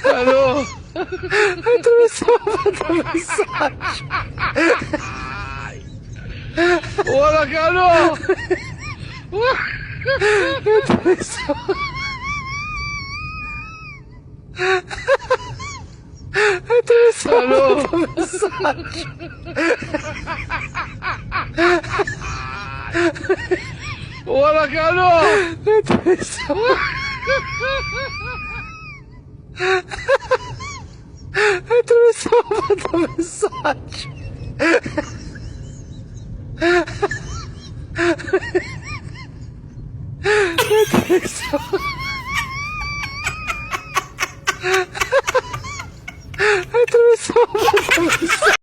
Alô? Atravessou a mensagem. Olha, Carol! Atravessou. Atravessou a mensagem. Olha, Carol! Atravessou. Atravessou a mensagem.